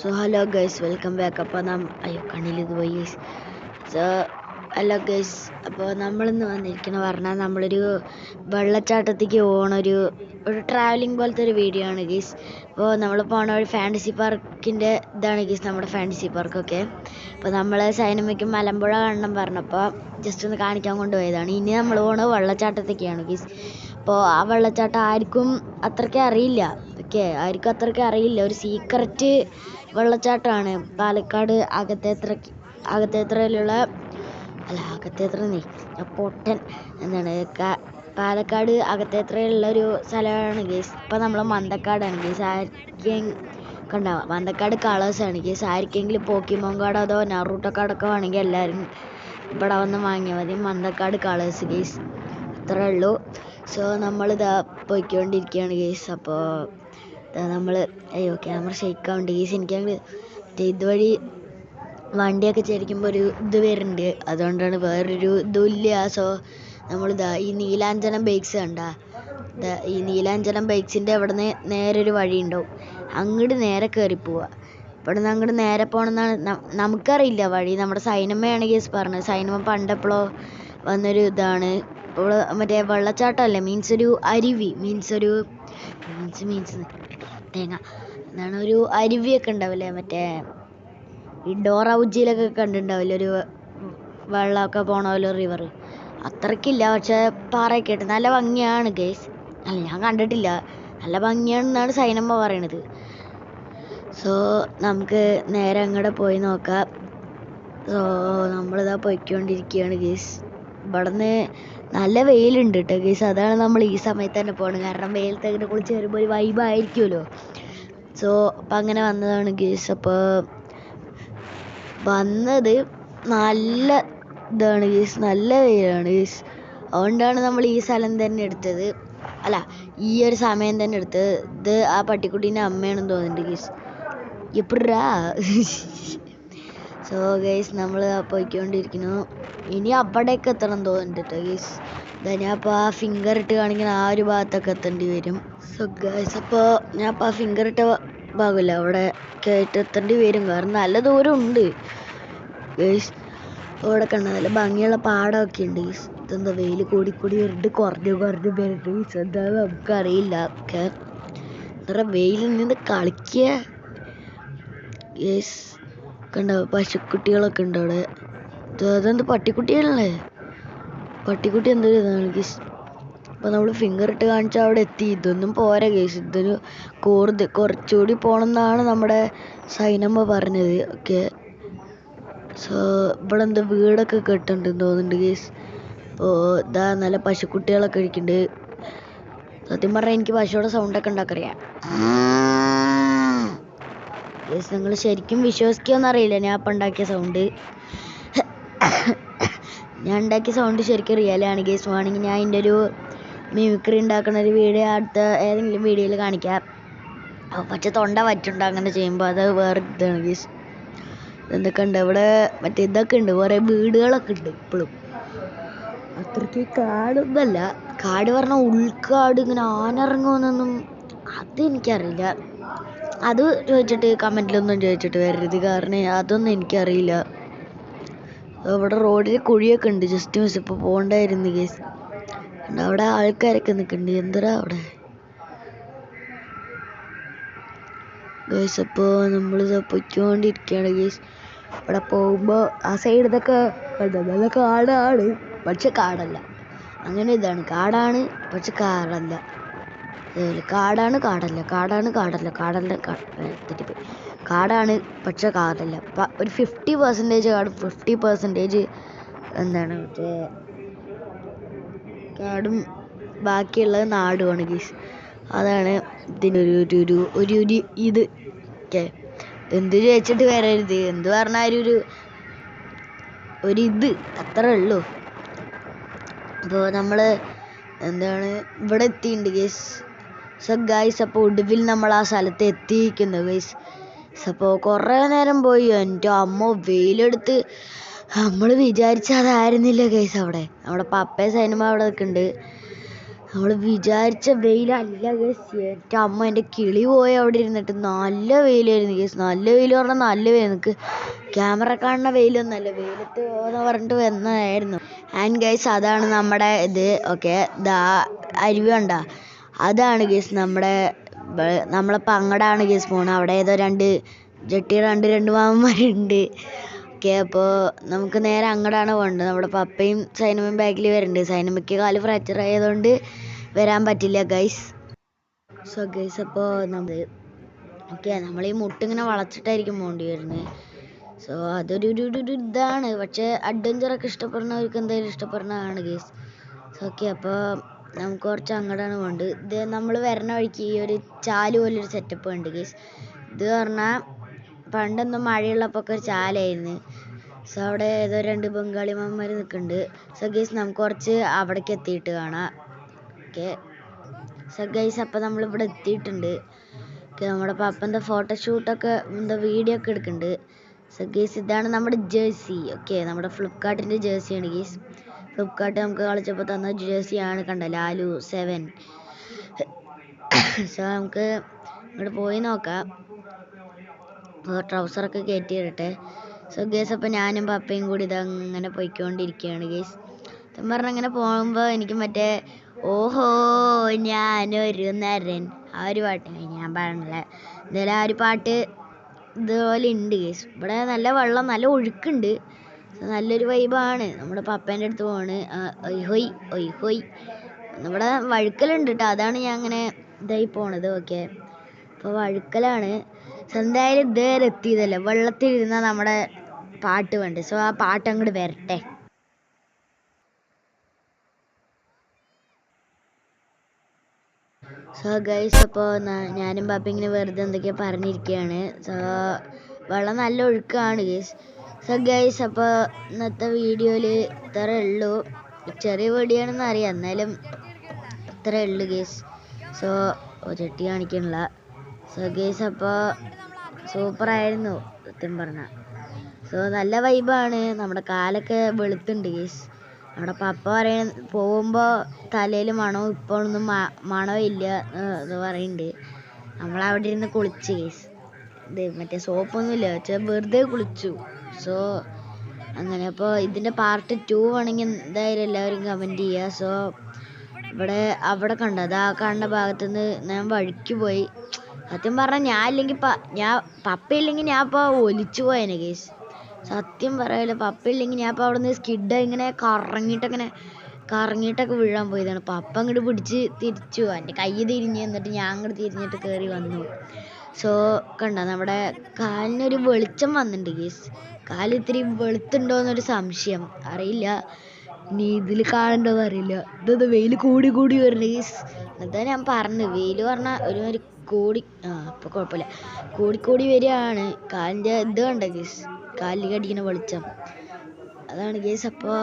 So hello guys, welcome back. അപ്പോൾ അയ്യോ കണ്ണിലിത് പോയി ഗൈസ്. സോ ഹലോ ഗൈസ്, അപ്പോൾ നമ്മളിന്ന് വന്നിരിക്കുന്നത് പറഞ്ഞാൽ നമ്മളൊരു വെള്ളച്ചാട്ടത്തേക്ക് പോകണ ഒരു ട്രാവലിംഗ് പോലത്തെ ഒരു വീഡിയോ ആണ് ഗൈസ്. അപ്പോൾ നമ്മൾ പോണ ഒരു ഫാൻറ്റസി പാർക്കിൻ്റെ ഇതാണ് ഗൈസ്, നമ്മുടെ ഫാൻറ്റസി പാർക്കൊക്കെ. അപ്പോൾ നമ്മൾ സൈനമയ്ക്കും മലമ്പുഴ കാണണം പറഞ്ഞപ്പോൾ ജസ്റ്റ് ഒന്ന് കാണിക്കാൻ കൊണ്ടുപോയതാണ്. ഇനി നമ്മൾ പോണത് വെള്ളച്ചാട്ടത്തേക്കാണ് ഗൈസ്. അപ്പോൾ ആ വെള്ളച്ചാട്ടം ആർക്കും അത്രയ്ക്ക് അറിയില്ല. ആർക്കും അത്രയ്ക്ക് അറിയില്ല. ഒരു സീക്രറ്റ് വെള്ളച്ചാട്ടമാണ്. പാലക്കാട് അകത്തേത്രയിലുള്ള പൊട്ടൻ എന്താണ് പാലക്കാട് അകത്തേത്രയിലുള്ള ഒരു സ്ഥലമാണ് ഗേസ്. ഇപ്പം നമ്മൾ മന്തക്കാടാണ് ഗേസ്. കണ്ടാവുക മന്തക്കാട് കളേഴ്സാണ് ഗേസ്. ആർക്കെങ്കിലും പോക്കിമോൻ കാർഡോ അതോ നറൂട്ടോ കാർഡൊക്കെ വേണമെങ്കിൽ എല്ലാവരും ഇവിടെ വന്ന് വാങ്ങിയാൽ മതി. മന്തക്കാട് കളേഴ്സ് ഗേസ്, അത്രേ ഉള്ളൂ. സോ നമ്മളിതാ പോയിക്കൊണ്ടിരിക്കുകയാണ് ഗേസ്. അപ്പോൾ നമ്മൾ ക്യാമറ ഷെയ്ക്കാവുണ്ട് ഗേസ്. എനിക്കങ്ങ് ഇതുവഴി വണ്ടിയൊക്കെ ചരിക്കുമ്പോൾ ഒരു ഇത് വരുന്നുണ്ട്, അതുകൊണ്ടാണ് വേറൊരു ഇതുമില്ല. സോ നമ്മളിതാ ഈ നീലാഞ്ജനം ബൈക്സ് ഈ നീലാഞ്ജനം ബൈക്സിൻ്റെ അവിടെ നിന്ന് നേരെ ഒരു വഴി ഉണ്ടാവും. അങ്ങോട്ട് നേരെ കയറി പോവുക. ഇവിടെ നിന്ന് അങ്ങോട്ട് നേരെ പോകണമെന്നാണ് നമുക്കറിയില്ല വഴി. നമ്മുടെ സൈനമ്മയാണ് കേസ് പറഞ്ഞത്. സൈനമ്മ പണ്ടെപ്പോഴോ വന്നൊരു ഇതാണ്. മറ്റേ വെള്ളച്ചാട്ടമല്ലേ, മീൻസ് ഒരു അരുവി, തേങ്ങ എന്താണ് ഒരു അരുവിയൊക്കെ ഉണ്ടാവില്ലേ, മറ്റേ ഈ ഡോറ ഉജ്ജിയിലൊക്കെ കണ്ടിട്ടുണ്ടാവില്ല, ഒരു വെള്ളമൊക്കെ പോണ പോലെ റിവർ. അത്രയ്ക്കില്ല, പക്ഷേ പാറയൊക്കെ ഇട്ട് നല്ല ഭംഗിയാണ് ഗേസ്. അല്ല, ഞാൻ കണ്ടിട്ടില്ല, നല്ല ഭംഗിയാണെന്നാണ് സൈനമ്മ പറയണത്. സോ നമുക്ക് നേരെ അങ്ങോട്ട് പോയി നോക്കാം. സോ നമ്മളിതാ പോയിക്കൊണ്ടിരിക്കുകയാണ് ഗേസ്. ഇവിടുന്ന് നല്ല വെയിലുണ്ട് കേട്ടോ ഗേസ്. അതാണ് നമ്മൾ ഈ സമയത്ത് തന്നെ പോകണം, കാരണം വെയിലത്ത് അങ്ങനെ കുളിച്ച് വരുമ്പോൾ ഒരു വൈബായിരിക്കുമല്ലോ. സോ അപ്പം അങ്ങനെ വന്നതാണ് ഗേസ്. അപ്പോൾ വന്നത് നല്ല ഇതാണ് ഗേസ്, നല്ല വെയിലാണ് ഗേസ്. അതുകൊണ്ടാണ് നമ്മൾ ഈ സ്ഥലം തന്നെ എടുത്തത്, അല്ല ഈ ഒരു സമയം തന്നെ എടുത്തത്. ഇത് ആ പട്ടിക്കുട്ടീൻ്റെ അമ്മയാണെന്ന് തോന്നുന്നുണ്ട് ഗേസ്. എപ്പോഴാ സോ ഗേസ് നമ്മൾ പോയിക്കൊണ്ടിരിക്കുന്നു. ഇനി അവിടേക്ക് എത്തണം തോന്നുന്നുണ്ട് കേട്ടോ ഗേസ്. ഞാൻ അപ്പോൾ ആ ഫിംഗർ ഇട്ട് കാണിക്കുന്ന ആ ഒരു ഭാഗത്തൊക്കെ എത്തേണ്ടി വരും. സോ ഗേസ്, അപ്പോൾ ഞാൻ അപ്പോൾ ആ ഫിംഗർ ഇട്ട ഭാഗമില്ല അവിടെ കേട്ട് എത്തേണ്ടി വരും, കാരണം നല്ല ദൂരം ഉണ്ട് ഗേസ്. അവിടെ കണ്ട നല്ല ഭംഗിയുള്ള പാടമൊക്കെ ഉണ്ട് ഗേസ്. ഇതെന്താ വെയിൽ കൂടി വരുന്നുണ്ട്, കുറഞ്ഞു വരുന്നുണ്ട് ഗേസ്. എന്താ നമുക്കറിയില്ല. ഒക്കെ എത്ര വെയിലിൽ നിന്ന് കളിക്കുക ഗേസ്. കണ്ടോ പശുക്കുട്ടികളൊക്കെ ഉണ്ട് അവിടെ. അതെന്ത് പട്ടിക്കുട്ടികളല്ലേ, പട്ടിക്കുട്ടി എന്തൊരു ഇതാണ് ഗേസ്. അപ്പോൾ നമ്മൾ ഫിംഗർ ഇട്ട് കാണിച്ചാൽ അവിടെ എത്തി. ഇതൊന്നും പോരാ ഗേസ്, ഇതൊരു കുറച്ചുകൂടി പോകണം എന്നാണ് നമ്മുടെ സൈനമ്മ പറഞ്ഞത്. ഓക്കെ, സോ ഇവിടെ എന്താ വീടൊക്കെ കെട്ടുന്നുണ്ടെന്ന് തോന്നുന്നുണ്ട് ഗേസ്. അപ്പോൾ ഇതാ നല്ല പശുക്കുട്ടികളൊക്കെ ഇരിക്കുന്നുണ്ട്. സത്യം പറഞ്ഞാൽ എനിക്ക് പശുവിടെ സൗണ്ടൊക്കെ ഉണ്ടാക്കറിയാം ഗേസ്. നിങ്ങൾ ശരിക്കും വിശ്വസിക്കുമെന്ന് അറിയില്ല ഞാൻ അപ്പം ഉണ്ടാക്കിയ സൗണ്ട്. ഞാൻ ഉണ്ടാക്കിയ സൗണ്ട് ശരിക്കും റിയലാണ് ഗേസ്. വേണമെങ്കിൽ ഞാൻ അതിൻ്റെ ഒരു മിമിക്രി ഉണ്ടാക്കുന്ന ഒരു വീഡിയോ അടുത്ത ഏതെങ്കിലും വീഡിയോയിൽ കാണിക്കാം. പക്ഷെ തൊണ്ട വറ്റുണ്ട് അങ്ങനെ ചെയ്യുമ്പോൾ, അത് വേറെ ഇതാണ് ഗേസ്. എന്തൊക്കെ ഉണ്ട് ഇവിടെ, മറ്റേ ഇതൊക്കെ ഉണ്ട്, കുറേ വീടുകളൊക്കെ ഉണ്ട് ഇപ്പോഴും. അത്രയ്ക്ക് കാടൊന്നല്ല, കാട് പറഞ്ഞാൽ ഉൾക്കാട്, ഇങ്ങനെ ആനിറങ്ങുമെന്നൊന്നും അതെനിക്കറിയില്ല. അത് ചോദിച്ചിട്ട് കമൻറ്റിലൊന്നും ചോദിച്ചിട്ട് വരരുത്, കാരണം അതൊന്നും എനിക്കറിയില്ല. അവിടെ റോഡിൽ കുഴിയൊക്കെ ഉണ്ട്, ജസ്റ്റ് മിസ്. ഇപ്പോൾ പോകണ്ടായിരുന്നു ഗേസ്. അവിടെ ആൾക്കാരൊക്കെ നിൽക്കുന്നുണ്ട്, എന്തരാ അവിടെ ഗേസ്. അപ്പോൾ നമ്മളിത് പൊയ്ക്കൊണ്ടിരിക്കുകയാണ് ഗേസ്. ഇവിടെ പോകുമ്പോൾ ആ സൈഡ് ഇതൊക്കെ നല്ല കാടാണ്, പക്ഷെ കാടല്ല. അങ്ങനെ ഇതാണ്, കാടാണ് പക്ഷെ കാടല്ല. കാടാണ് തെറ്റിപ്പോയി. കാടാണ് പക്ഷെ കാടല്ല. ഒരു 50% കാടും 50% എന്താണ് മറ്റേ കാടും ബാക്കിയുള്ളത് നാടുമാണ് ഗീസ്. അതാണ് ഇതിനൊരു ഇത്. ഓക്കെ, എന്ത് ചോദിച്ചിട്ട് വരരുത്, എന്ത് പറഞ്ഞാലും ഒരു ഇത് അത്രേ ഉള്ളൂ. അപ്പോൾ നമ്മൾ എന്താണ് ഇവിടെ എത്തിയിട്ടുണ്ട് ഗൈസ്. സോ ഗൈസ്, അപ്പോൾ ഒടുവിൽ നമ്മൾ ആ സ്ഥലത്ത് എത്തിയിരിക്കുന്നു ഗൈസ്. അപ്പോൾ കുറേ നേരം പോയി, എൻ്റെ അമ്മ വെയിലെടുത്ത്. നമ്മൾ വിചാരിച്ച അതായിരുന്നില്ല ഗൈസ്. അവിടെ നമ്മുടെ പപ്പയും സൈനമ്മ അവിടെ നിൽക്കുന്നുണ്ട്. നമ്മൾ വിചാരിച്ച വെയിലല്ല ഗേസ്. എൻ്റെ അമ്മ എൻ്റെ കിളി പോയി അവിടെ ഇരുന്നിട്ട്. നല്ല വെയിലായിരുന്നു ഗേസ്. നല്ല വെയിൽ പറഞ്ഞാൽ നല്ല വെയിൽ. എനിക്ക് ക്യാമറ കാണുന്ന വെയിലൊന്നല്ല, വെയിലത്ത് പോകാന്ന് പറഞ്ഞിട്ട് വന്നതായിരുന്നു. ആൻഡ് ഗേസ് അതാണ് നമ്മുടെ ഇത്. ഓക്കെ, ദാ അരുവി കണ്ട, അതാണ് ഗേസ് നമ്മളെ പങ്ങടാണ് ഗേസ് പോണത്. അവിടെ ഏതോ രണ്ട് മാമന്മാരുണ്ട്. ഓക്കെ, അപ്പോൾ നമുക്ക് നേരെ അങ്ങടാണ് പോകേണ്ടത്. നമ്മുടെ പപ്പയും സൈനമ്മയും ബാക്കിൽ വരുന്നുണ്ട്. സൈനമ്മയ്ക്ക് കാല് ഫ്രാക്ചർ ആയതുകൊണ്ട് വരാൻ പറ്റില്ല ഗൈസ്. സോ ഗൈസ്, അപ്പോൾ നമ്മൾ ഈ മുട്ടിങ്ങനെ വളച്ചിട്ടായിരിക്കും പോകേണ്ടി വരുന്നത്. സോ അതൊരു ഇതാണ്. പക്ഷേ അഡ്വഞ്ചറൊക്കെ ഇഷ്ടപ്പെടുന്നവർക്ക് എന്തായാലും ഇഷ്ടപ്പെടുന്നതാണ് ഗൈസ്. ഓക്കെ, അപ്പോൾ നമുക്ക് കുറച്ച് അങ്ങടാണ് പോകേണ്ടത്. ഇത് നമ്മൾ വരുന്ന വഴിക്ക് ഈ ഒരു ചാല് പോലൊരു സെറ്റപ്പ് ഉണ്ട് ഗൈസ്. ഇത് പറഞ്ഞാൽ പണ്ടൊന്നും മഴയുള്ളപ്പോൾ ഒക്കെ ഒരു ചാലായിരുന്നു. സോ അവിടെ ഏതോ 2 ബംഗാളി മാമന്മാർ നിൽക്കുന്നുണ്ട്. സോ ഗൈസ് നമുക്ക് കുറച്ച് അവിടേക്ക് എത്തിയിട്ട് കാണാം. ഓക്കെ, സോ ഗൈസ് അപ്പോൾ നമ്മളിവിടെ എത്തിയിട്ടുണ്ട്. ഓക്കെ, നമ്മുടെ പപ്പൻ്റെ ഫോട്ടോഷൂട്ടൊക്കെ വീഡിയോ ഒക്കെ എടുക്കുന്നുണ്ട്. സോ ഗൈസ് ഇതാണ് നമ്മുടെ ജേഴ്സി. ഓക്കെ, നമ്മുടെ ഫ്ലിപ്കാർട്ടിൻ്റെ ജേഴ്സിയാണ് ഗൈസ്. ഫ്ലിപ്കാർട്ട് നമുക്ക് കളിച്ചപ്പോൾ തന്ന ജേഴ്സിയാണ്, കണ്ട ലാലു 7. സോ നമുക്ക് ഇവിടെ പോയി നോക്കാം. ട്രൗസറൊക്കെ കയറ്റി ഇടട്ടെ. സോ ഗേസ് അപ്പോൾ ഞാനും പപ്പയും കൂടി ഇതങ്ങനെ പോയിക്കൊണ്ടിരിക്കുകയാണ് ഗേസ്. പറഞ്ഞാൽ അങ്ങനെ പോകുമ്പോൾ എനിക്ക് മറ്റേ ഓഹോ ഞാനൊരു നരൻ ആ ഒരു പാട്ട് ഞാൻ പാടണല്ലേ, എന്തായാലും ആ ഒരു പാട്ട് ഇതുപോലെ ഉണ്ട് ഗേസ്. ഇവിടെ നല്ല വെള്ളം, നല്ല ഒഴുക്കുണ്ട്. നല്ലൊരു വൈബാണ്. നമ്മുടെ പപ്പേൻ്റെ അടുത്ത് പോവാണ്. ഒയ് ഹൊയ് ഇവിടെ വഴുക്കലുണ്ട് കേട്ടോ, അതാണ് ഞാൻ അങ്ങനെ ഇതായി പോണത്. ഓക്കെ, അപ്പോൾ വഴുക്കലാണ്. സോ എന്തായാലും ഇതുവരെ എത്തിയതല്ലേ, വെള്ളത്തിലിരുന്നാൽ നമ്മുടെ പാട്ട് വേണ്ട. സോ ആ പാട്ട് അങ്ങോട്ട് വരട്ടെ. സോ ഗൈസ് അപ്പോൾ ഞാനും പാപ്പ ഇങ്ങനെ വെറുതെ എന്തൊക്കെയോ പറഞ്ഞിരിക്കുകയാണ്. സോ വെള്ളം നല്ല ഒഴുക്കാണ് ഗൈസ്. സോ ഗൈസ് അപ്പോൾ ഇന്നത്തെ വീഡിയോയിൽ ഇത്രേ ഉള്ളൂ. ചെറിയ വീഡിയോ ആണെന്ന് അറിയാം, എന്നാലും ഇത്രേ ഉള്ളൂ ഗൈസ്. സോ ചെട്ടി കാണിക്കണില്ല. സോ ഗൈസ് അപ്പോൾ സൂപ്പറായിരുന്നു സത്യം പറഞ്ഞാൽ. സോ നല്ല വൈബാണ്. നമ്മുടെ കാലൊക്കെ വെളുത്തുണ്ട് ഗൈസ്. നമ്മുടെ പപ്പ പോകുമ്പോൾ തലയിൽ മണവും ഇപ്പോഴൊന്നും മണമില്ല എന്ന് പറയുന്നുണ്ട്. നമ്മളവിടെ ഇരുന്ന് കുളിച്ച് ഗൈസ്. മറ്റേ സോപ്പൊന്നുമില്ല, വെറുതെ കുളിച്ചു. സോ അങ്ങനെ, അപ്പോൾ ഇതിൻ്റെ പാർട്ട് 2 വേണമെങ്കിൽ എന്തായാലും എല്ലാവരും കമൻറ്റ് ചെയ്യുക. സോ അവിടെ കണ്ടത് ആ കാണുന്ന ഭാഗത്തുനിന്ന് ഞാൻ വഴിക്ക് പോയി. സത്യം പറഞ്ഞാൽ പപ്പ ഇല്ലെങ്കിൽ ഞാൻ ഇപ്പോൾ ഒലിച്ചു പോയേനെ ഗൈസ്. സത്യം പറയാലോ, പപ്പ ഇല്ലെങ്കിൽ ഞാൻ ഇപ്പോൾ അവിടെ നിന്ന് സ്കിഡ് ഇങ്ങനെ കറങ്ങിയിട്ടൊക്കെ വീഴാൻ പോയതാണ്. പപ്പ അങ്ങോട്ട് പിടിച്ച് തിരിച്ചു, എൻ്റെ കൈ തിരിഞ്ഞ്, എന്നിട്ട് ഞാൻ അങ്ങോട്ട് തിരിഞ്ഞിട്ട് കയറി വന്നു. സോ കണ്ട, നമ്മുടെ കാലിനൊരു വെളിച്ചം വന്നിട്ടുണ്ട് ഗൈസ്. കാല് ഇത്തിരി വെളുത്തുണ്ടോയെന്നൊരു സംശയം, അറിയില്ല. ഇനി ഇതിൽ കാണുന്നുണ്ടോയെന്ന് അറിയില്ല. ഇതൊന്ന് വെയിൽ കൂടി വരണം ഗൈസ്. എന്നിട്ടാ ഞാൻ പറഞ്ഞു, വെയിൽ പറഞ്ഞാൽ ഒരുമാതിരി ഇപ്പോൾ കുഴപ്പമില്ല, കൂടി വരികയാണ്. കാലിൻ്റെ ഇത് കണ്ട ഗൈസ്, കാലിൽ കടിക്കുന്ന വെളിച്ചം, അതാണ് ഗൈസ്. അപ്പോൾ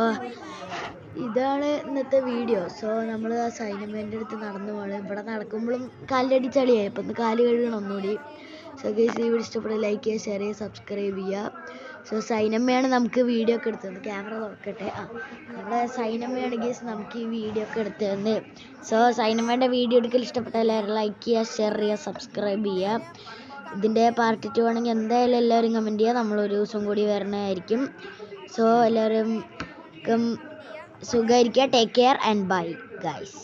ഇതാണ് ഇന്നത്തെ വീഡിയോ. സോ നമ്മൾ ആ സൈനമ്മേൻ്റെ അടുത്ത് നടന്നു പോകണം. ഇവിടെ നടക്കുമ്പോഴും കാലിൻ്റെ അടി ചളിയായി. ഇപ്പം ഒന്ന് കാല് കഴുകണം ഒന്നുകൂടി. സോ ഗൈസ് ഈ വീഡിയോ ഇഷ്ടപ്പെട്ട ലൈക്ക് ചെയ്യുക, ഷെയർ ചെയ്യുക, സബ്സ്ക്രൈബ് ചെയ്യുക. സോ സൈനമ്മയാണ് നമുക്ക് വീഡിയോ ഒക്കെ എടുത്തത്. ക്യാമറ തുറക്കട്ടെ. നമ്മുടെ സൈനമ്മയാണ് ഗൈസ് നമുക്ക് ഈ വീഡിയോ ഒക്കെ എടുത്തത്. സോ സൈനമ്മേൻ്റെ വീഡിയോ എടുക്കൽ ഇഷ്ടപ്പെട്ട എല്ലാവരും ലൈക്ക് ചെയ്യുക, ഷെയർ ചെയ്യുക, സബ്സ്ക്രൈബ് ചെയ്യുക. ഇതിൻ്റെ പാർട്ട് 2 ആണെങ്കിൽ എന്തായാലും എല്ലാവരും കമൻറ്റ് ചെയ്യുക. നമ്മളൊരു ദിവസം കൂടി വരണമായിരിക്കും. സോ എല്ലാവരും സുഖമായിരിക്കുക. Take care and bye guys.